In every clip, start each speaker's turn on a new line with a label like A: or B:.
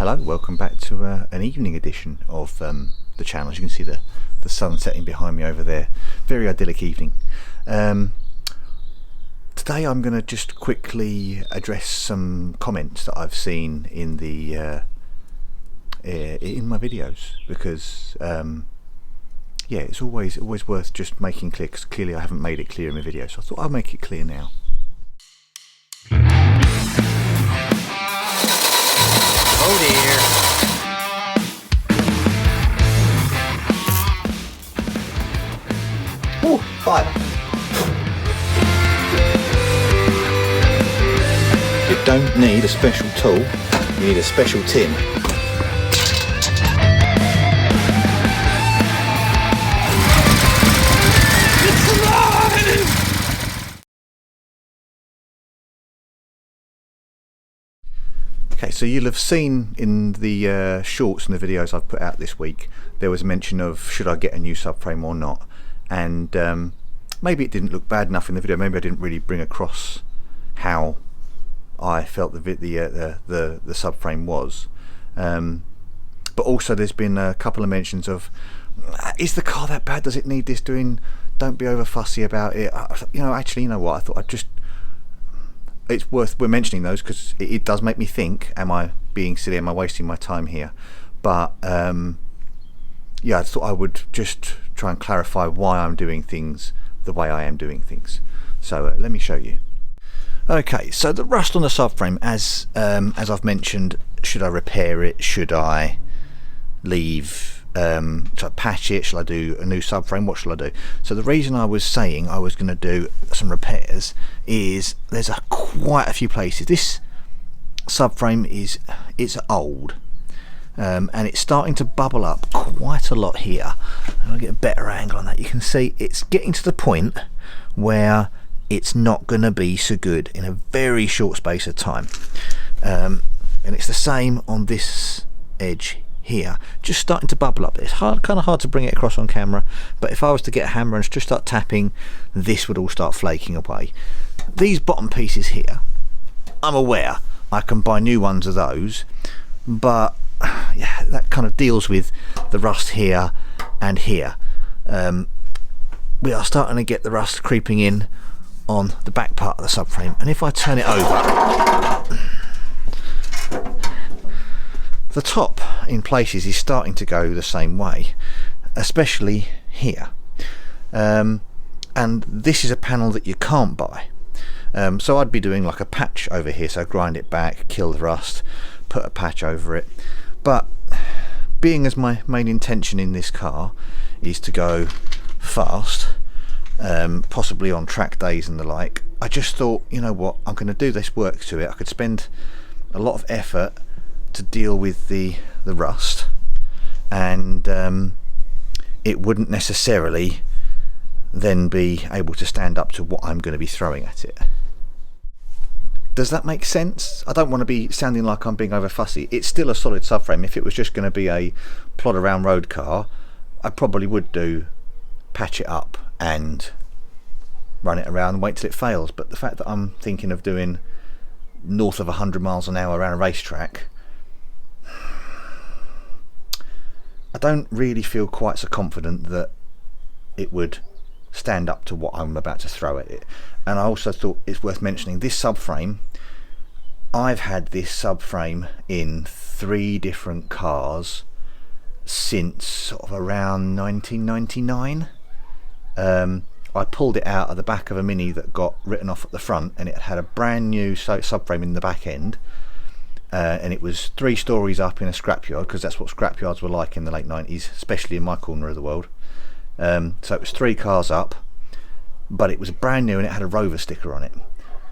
A: Hello, welcome back to an evening edition of the channel. As you can see the sun setting behind me over there. Very idyllic evening. Today I'm going to just quickly address some comments that I've seen in the in my videos, because yeah, it's always worth just making clear, because clearly I haven't made it clear in my video, so I thought I'll make it clear now.
B: Oh dear.
A: Oh, fire! You don't need a special tool, you need a special tin. Okay, so you'll have seen in the shorts and the videos I've put out this week, there was mention of should I get a new subframe or not, and maybe it didn't look bad enough in the video. Maybe I didn't really bring across how I felt the subframe was, but also there's been a couple of mentions of, is the car that bad? Does it need this doing? Don't be over fussy about it. You know, actually, you know what? I thought I'd just. It's worth we're mentioning those because it does make me think, am I being silly, am I wasting my time here? But yeah, I thought I would just try and clarify why I'm doing things the way I am doing things. So let me show you. Okay, so the rust on the subframe, as I've mentioned, should I repair it, should I leave, should I patch it, shall I do a new subframe, what shall I do? So the reason I was saying I was going to do some repairs is there's quite a few places. This subframe it's old, and it's starting to bubble up quite a lot here. And I'll get a better angle on that. You can see it's getting to the point where it's not going to be so good in a very short space of time, and it's the same on this edge here, just starting to bubble up. It's kind of hard to bring it across on camera, but if I was to get a hammer and just start tapping, this would all start flaking away. These bottom pieces here, I'm aware I can buy new ones of those, but yeah, that kind of deals with the rust here and here. We are starting to get the rust creeping in on the back part of the subframe, and if I turn it over, the top in places is starting to go the same way, especially here, and this is a panel that you can't buy, so I'd be doing like a patch over here, so grind it back, kill the rust, put a patch over it. But being as my main intention in this car is to go fast, possibly on track days and the like, I just thought, you know what, I'm going to do this work to it. I could spend a lot of effort to deal with the rust, and it wouldn't necessarily then be able to stand up to what I'm going to be throwing at it. Does that make sense? I don't want to be sounding like I'm being over fussy. It's still a solid subframe. If it was just going to be a plod around road car, I probably would patch it up and run it around and wait till it fails. But the fact that I'm thinking of doing north of 100 miles an hour around a racetrack, I don't really feel quite so confident that it would stand up to what I'm about to throw at it. And I also thought it's worth mentioning this subframe. I've had this subframe in 3 different cars since sort of around 1999. I pulled it out of the back of a Mini that got written off at the front, and it had a brand new subframe in the back end. And it was 3 stories up in a scrapyard, because that's what scrapyards were like in the late 90s, especially in my corner of the world. So it was 3 cars up, but it was brand new and it had a Rover sticker on it.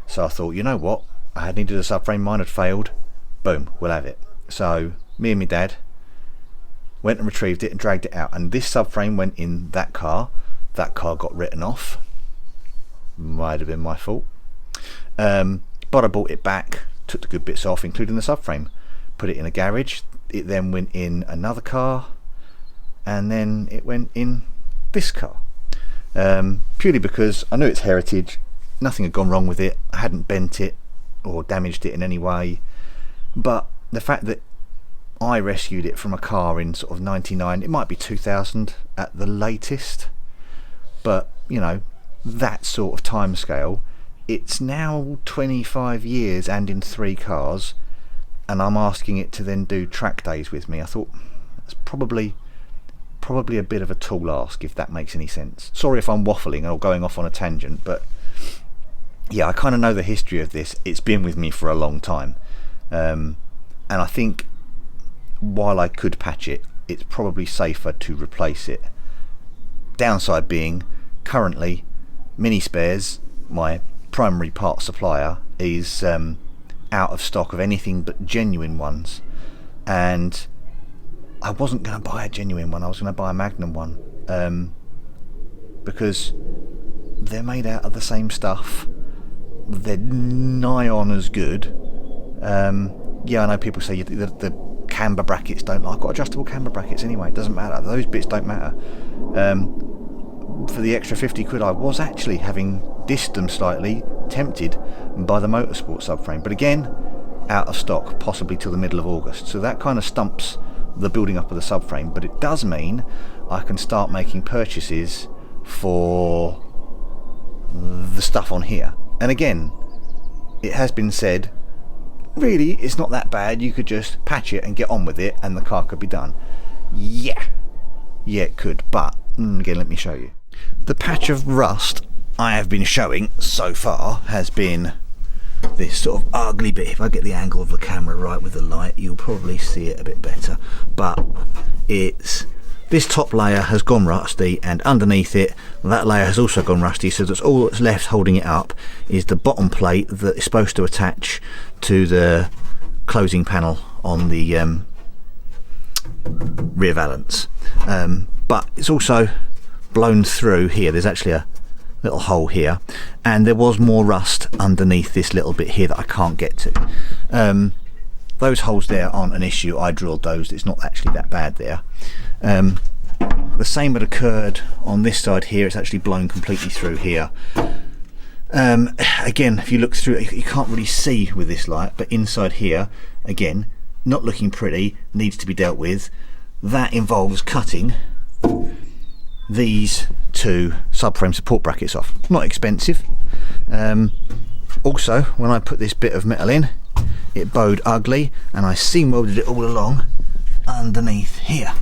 A: So I thought, you know what, I had needed a subframe, mine had failed, boom, we'll have it. So me and my dad went and retrieved it and dragged it out, and this subframe went in that car got written off. Might have been my fault, but I bought it back, took the good bits off, including the subframe, put it in a garage. It then went in another car, and then it went in this car, purely because I knew it's heritage, nothing had gone wrong with it, I hadn't bent it or damaged it in any way. But the fact that I rescued it from a car in sort of 99, it might be 2000 at the latest, but you know, that sort of time scale. It's now 25 years and in 3 cars, and I'm asking it to then do track days with me. I thought that's probably a bit of a tall ask, if that makes any sense. Sorry if I'm waffling or going off on a tangent, but yeah, I kind of know the history of this. It's been with me for a long time, and I think while I could patch it, it's probably safer to replace it. Downside being, currently Mini Spares, my primary part supplier, is out of stock of anything but genuine ones, and I wasn't going to buy a genuine one. I was going to buy a Magnum one, because they're made out of the same stuff. They're nigh on as good. Yeah, I know people say the camber brackets don't. I've got adjustable camber brackets anyway. It doesn't matter. Those bits don't matter. For the extra 50 quid, I was actually, having dissed them slightly, tempted by the Motorsport subframe, but again, out of stock, possibly till the middle of August. So that kind of stumps the building up of the subframe, but it does mean I can start making purchases for the stuff on here. And again, it has been said, really, it's not that bad. You could just patch it and get on with it, and the car could be done. Yeah, it could, but again, let me show you. The patch of rust I have been showing so far has been this sort of ugly bit. If I get the angle of the camera right with the light, you'll probably see it a bit better, but it's this top layer has gone rusty, and underneath it, that layer has also gone rusty, so that's all that's left holding it up is the bottom plate that is supposed to attach to the closing panel on the rear valance, but it's also blown through here. There's actually a little hole here, and there was more rust underneath this little bit here that I can't get to. Those holes there aren't an issue. I drilled those. It's not actually that bad there. The same had occurred on this side here. It's actually blown completely through here. Again, if you look through it, you can't really see with this light, but inside here, again, not looking pretty, needs to be dealt with. That involves cutting these 2 subframe support brackets off. Not expensive. Also, when I put this bit of metal in, it bowed ugly, and I seam welded it all along underneath here.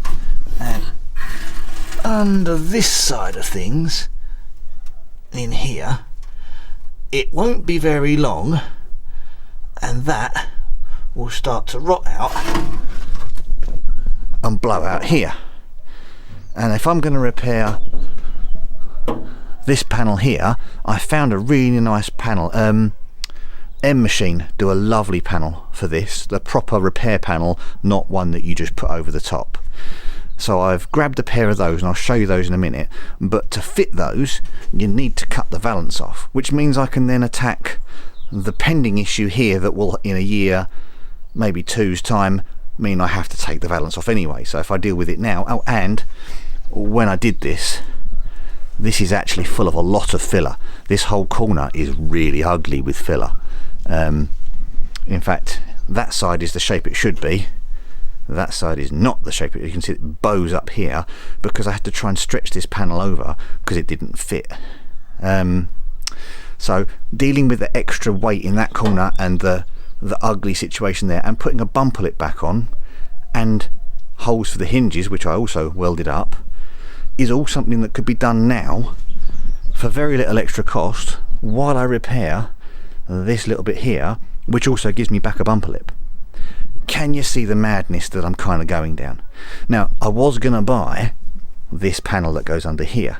A: And under this side of things, in here, it won't be very long, and that will start to rot out and blow out here. And if I'm going to repair this panel here, I found a really nice panel. M Machine do a lovely panel for this, the proper repair panel, not one that you just put over the top. So I've grabbed a pair of those, and I'll show you those in a minute, but to fit those you need to cut the valance off, which means I can then attack the pending issue here that will, in a year, maybe 2's time, mean I have to take the valance off anyway. So if I deal with it now, oh, and when I did this is actually full of a lot of filler. This whole corner is really ugly with filler. In fact, that side is the shape it should be. That side is not the shape. You can see it bows up here because I had to try and stretch this panel over because it didn't fit. So dealing with the extra weight in that corner and the ugly situation there, and putting a bumper lip back on and holes for the hinges, which I also welded up, is all something that could be done now for very little extra cost while I repair this little bit here, which also gives me back a bumper lip. Can you see the madness that I'm kind of going down? Now, I was going to buy this panel that goes under here,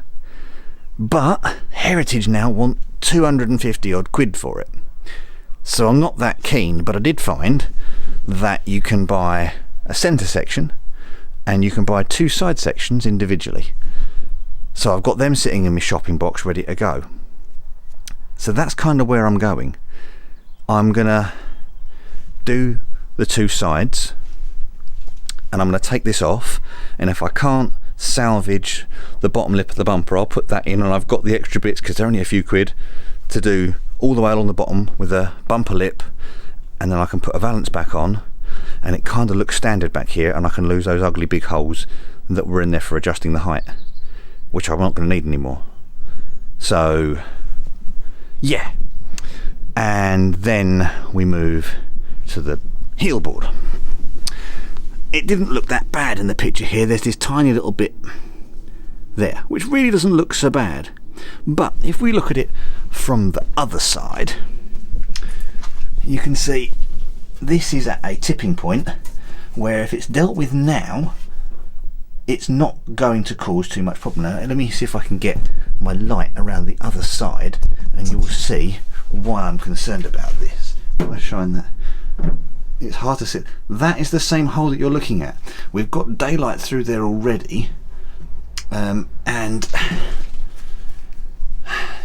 A: but Heritage now want 250 odd quid for it. So I'm not that keen, but I did find that you can buy a centre section and you can buy 2 side sections individually. So I've got them sitting in my shopping box ready to go. So that's kind of where I'm going. I'm gonna do the 2 sides, and I'm going to take this off, and if I can't salvage the bottom lip of the bumper, I'll put that in, and I've got the extra bits because they're only a few quid to do all the way along the bottom with a bumper lip, and then I can put a valance back on, and it kind of looks standard back here, and I can lose those ugly big holes that were in there for adjusting the height, which I'm not going to need anymore. So yeah, and then we move to the heel board. It didn't look that bad in the picture here. There's this tiny little bit there, which really doesn't look so bad. But if we look at it from the other side, you can see this is at a tipping point where if it's dealt with now, it's not going to cause too much problem. Now, let me see if I can get my light around the other side and you will see why I'm concerned about this. I'll shine that. It's hard to see. That is the same hole that you're looking at. We've got daylight through there already, and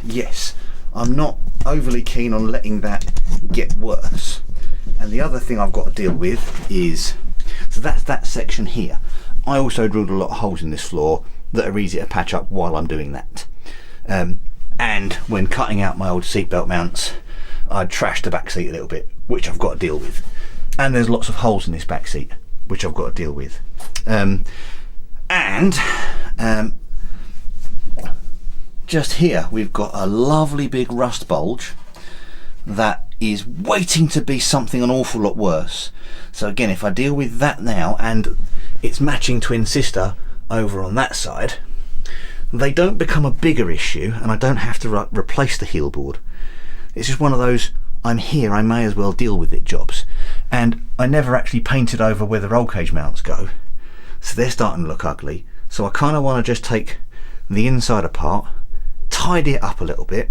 A: yes, I'm not overly keen on letting that get worse. And the other thing I've got to deal with is, so that's that section here. I also drilled a lot of holes in this floor that are easy to patch up while I'm doing that. And when cutting out my old seatbelt mounts, I trashed the back seat a little bit, which I've got to deal with. And there's lots of holes in this back seat, which I've got to deal with. Just here, we've got a lovely big rust bulge that is waiting to be something an awful lot worse. So again, if I deal with that now, and it's matching twin sister over on that side, they don't become a bigger issue, and I don't have to replace the heel board. It's just one of those, I'm here, I may as well deal with it jobs. And I never actually painted over where the roll cage mounts go, so they're starting to look ugly. So I kind of want to just take the inside apart, tidy it up a little bit,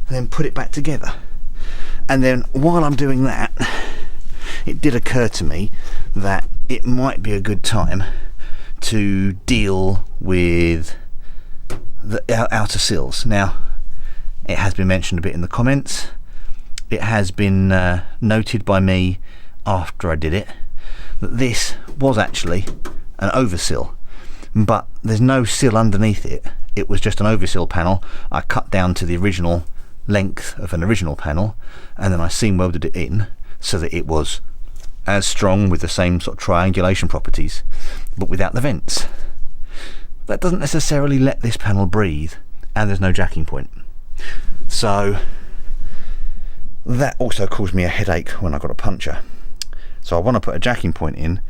A: then put it back together. And then while I'm doing that, it did occur to me that it might be a good time to deal with the outer sills. Now, it has been mentioned a bit in the comments. It has been noted by me after I did it that this was actually an oversill, but there's no sill underneath it. It was just an oversill panel. I cut down to the original length of an original panel, and then I seam welded it in so that it was as strong with the same sort of triangulation properties, but without the vents. That doesn't necessarily let this panel breathe, and there's no jacking point. So that also caused me a headache when I got a puncture. So I want to put a jacking point in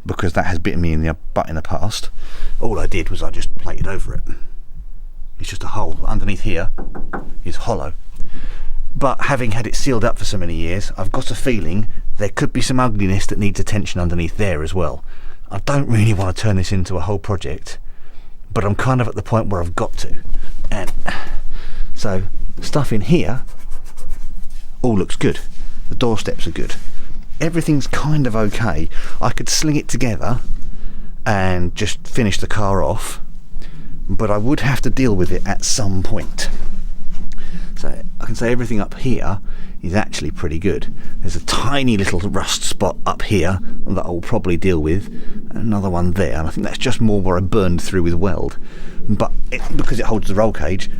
A: because that has bitten me in the butt in the past. All I did was I just plated over it. It's just a hole. Underneath here is hollow. But having had it sealed up for so many years, I've got a feeling there could be some ugliness that needs attention underneath there as well. I don't really want to turn this into a whole project, but I'm kind of at the point where I've got to. And so stuff in here all looks good. The door steps are good. Everything's kind of okay. I could sling it together and just finish the car off, but I would have to deal with it at some point. So I can say everything up here is actually pretty good. There's a tiny little rust spot up here that I'll probably deal with, another one there, and I think that's just more where I burned through with weld. But because it holds the roll cage,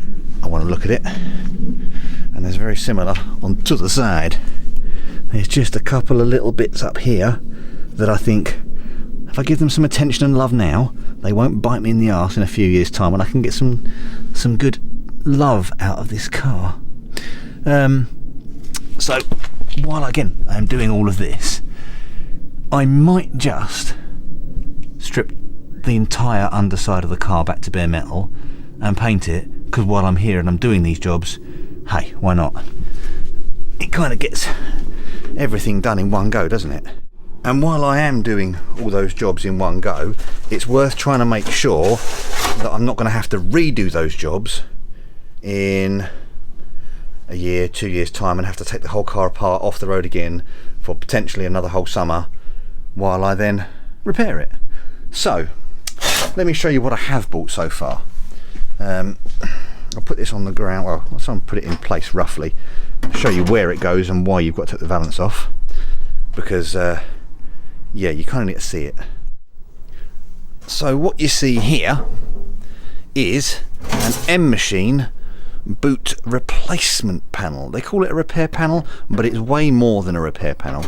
A: I want to look at it. And there's very similar on to the side. There's just a couple of little bits up here that I think if I give them some attention and love now, they won't bite me in the arse in a few years time, and I can get some good love out of this car. So while again I'm doing all of this, I might just strip the entire underside of the car back to bare metal and paint it, because while I'm here and I'm doing these jobs, hey, why not? It kind of gets everything done in one go, doesn't it? And while I am doing all those jobs in one go, it's worth trying to make sure that I'm not going to have to redo those jobs in a year, 2 years time, and have to take the whole car apart off the road again for potentially another whole summer while I then repair it. So let me show you what I have bought so far. I'll put this on the ground, well, I'll put it in place roughly, show you where it goes and why you've got to take the valance off, because yeah, you kind of need to see it. So what you see here is an M Machine boot replacement panel. They call it a repair panel, but it's way more than a repair panel.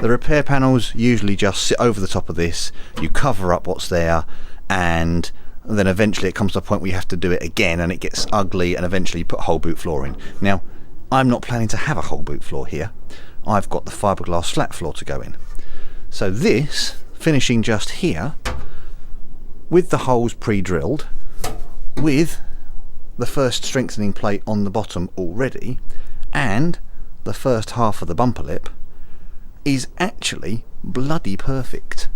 A: The repair panels usually just sit over the top of this, you cover up what's there, and then eventually it comes to a point where you have to do it again and it gets ugly, and eventually you put whole boot floor in. Now, I'm not planning to have a whole boot floor here. I've got the fiberglass flat floor to go in. So this, finishing just here, with the holes pre-drilled, with the first strengthening plate on the bottom already, and the first half of the bumper lip, is actually bloody perfect.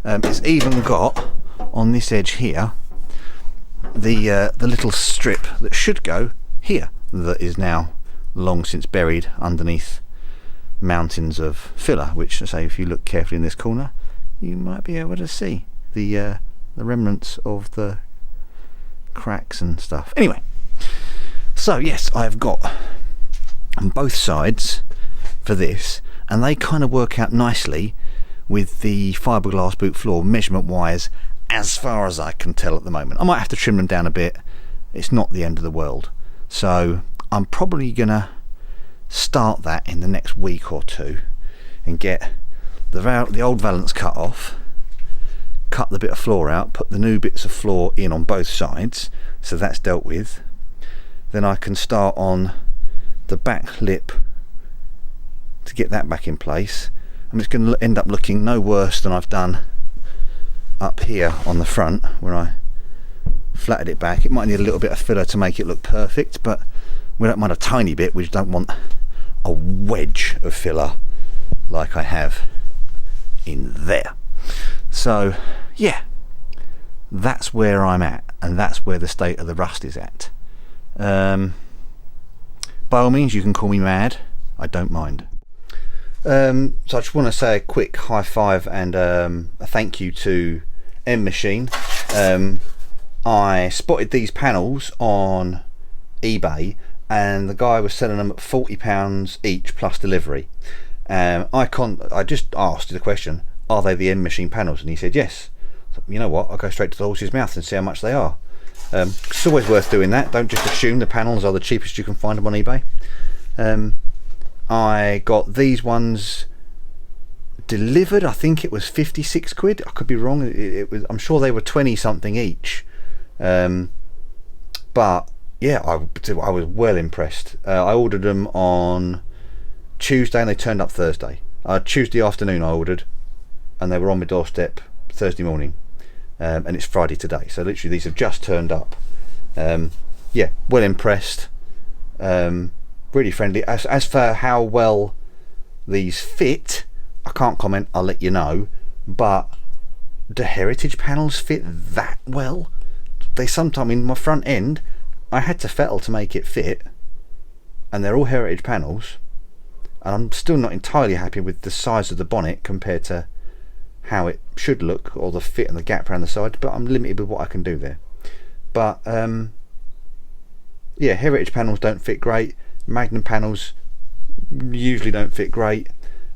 A: It's even got, on this edge here, the little strip that should go here, that is now long since buried underneath mountains of filler, which, I say, if you look carefully in this corner, you might be able to see the remnants of the cracks and stuff. Anyway, so yes, I've got on both sides for this, and they kind of work out nicely with the fiberglass boot floor measurement wise, as far as I can tell at the moment. I might have to trim them down a bit. It's not the end of the world. So I'm probably gonna start that in the next week or two and get the old valance cut off, cut the bit of floor out, put the new bits of floor in on both sides, so that's dealt with. Then I can start on the back lip to get that back in place. And it's going to end up looking no worse than I've done up here on the front, where I flattened it back. It might need a little bit of filler to make it look perfect, but we don't mind a tiny bit. We just don't want a wedge of filler like I have in there. So yeah, that's where I'm at, and that's where the state of the rust is at. By all means, you can call me mad, I don't mind. So I just want to say a quick high five and a thank you to M Machine. I spotted these panels on eBay, and the guy was selling them at £40 each plus delivery. I just asked the question, are they the M Machine panels? And he said yes. So, you know what, I'll go straight to the horse's mouth and see how much they are. It's always worth doing that. Don't just assume the panels are the cheapest you can find them on eBay. I got these ones delivered. I think it was 56 quid. I could be wrong. It was. I'm sure they were 20 something each. But yeah, I was well impressed. I ordered them on Tuesday and they turned up Thursday. Tuesday afternoon I ordered, and they were on my doorstep Thursday morning. And it's Friday today, so literally these have just turned up. Yeah, well impressed. Really friendly. As for how well these fit, I can't comment, I'll let you know, but do heritage panels fit that well? They sometimes, in my front end, I had to fettle to make it fit, and they're all heritage panels, and I'm still not entirely happy with the size of the bonnet compared to how it should look, or the fit and the gap around the side, but I'm limited with what I can do there. But yeah, heritage panels don't fit great. Magnum panels usually don't fit great.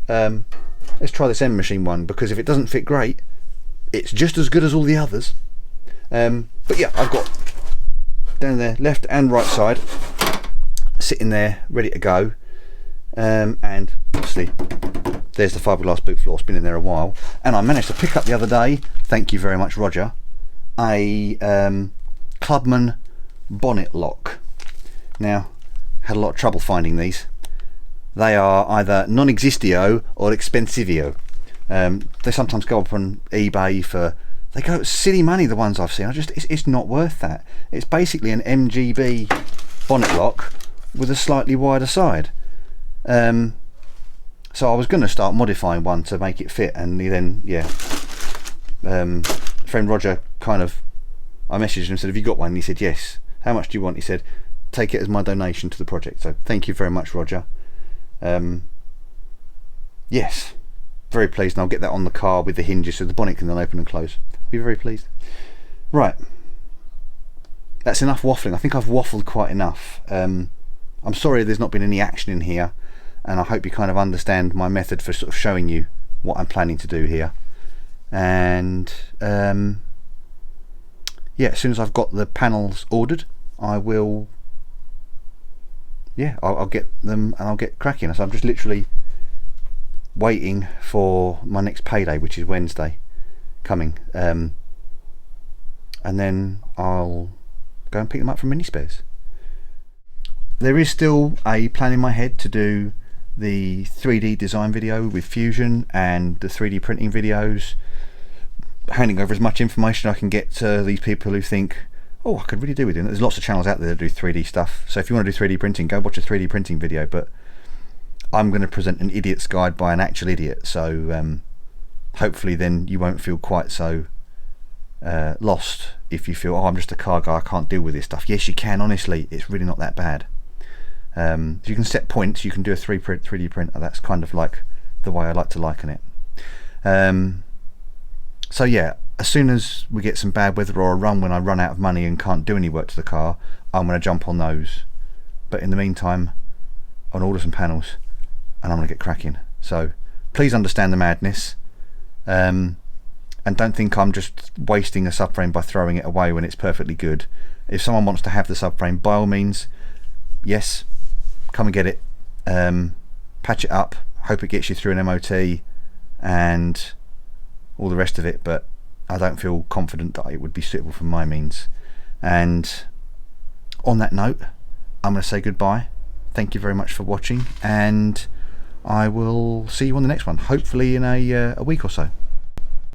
A: Let's try this M Machine one, because if it doesn't fit great, it's just as good as all the others. But yeah, I've got down there left and right side sitting there ready to go, and obviously there's the fiberglass boot floor. It's been in there a while, and I managed to pick up the other day, thank you very much Roger, a Clubman bonnet lock. Now, had a lot of trouble finding these. They are either non-existio or expensivio. They sometimes go up on eBay for, they go silly money, the ones I've seen. It's not worth that. It's basically an MGB bonnet lock with a slightly wider side. So I was going to start modifying one to make it fit, and then yeah, friend Roger kind of, I messaged him and said, have you got one? And he said yes. How much do you want? He said, take it as my donation to the project. So thank you very much, Roger. Yes, very pleased, and I'll get that on the car with the hinges so the bonnet can then open and close. I'll be very pleased. Right, that's enough waffling. I think I've waffled quite enough. I'm sorry there's not been any action in here, and I hope you kind of understand my method for sort of showing you what I'm planning to do here. And yeah, as soon as I've got the panels ordered, I will, yeah, I'll get them and I'll get cracking. So I'm just literally waiting for my next payday, which is Wednesday coming, and then I'll go and pick them up from Mini Spares. There is still a plan in my head to do the 3D design video with Fusion and the 3D printing videos, handing over as much information I can get to these people who think, oh, I could really do with it. There's lots of channels out there that do 3D stuff, so if you want to do 3D printing, go watch a 3D printing video, but I'm going to present an idiot's guide by an actual idiot, so hopefully then you won't feel quite so lost if you feel, oh, I'm just a car guy, I can't deal with this stuff. Yes, you can, honestly, it's really not that bad. If you can set points, you can do a 3D printer. That's kind of like the way I like to liken it. So yeah, as soon as we get some bad weather or a run when I run out of money and can't do any work to the car, I'm going to jump on those. But in the meantime, I'll order some panels and I'm going to get cracking. So please understand the madness, and don't think I'm just wasting a subframe by throwing it away when it's perfectly good. If someone wants to have the subframe, by all means, yes, come and get it, patch it up, hope it gets you through an MOT and all the rest of it, but I don't feel confident that it would be suitable for my means. And on that note, I'm going to say goodbye. Thank you very much for watching, and I will see you on the next one, hopefully in a week or so.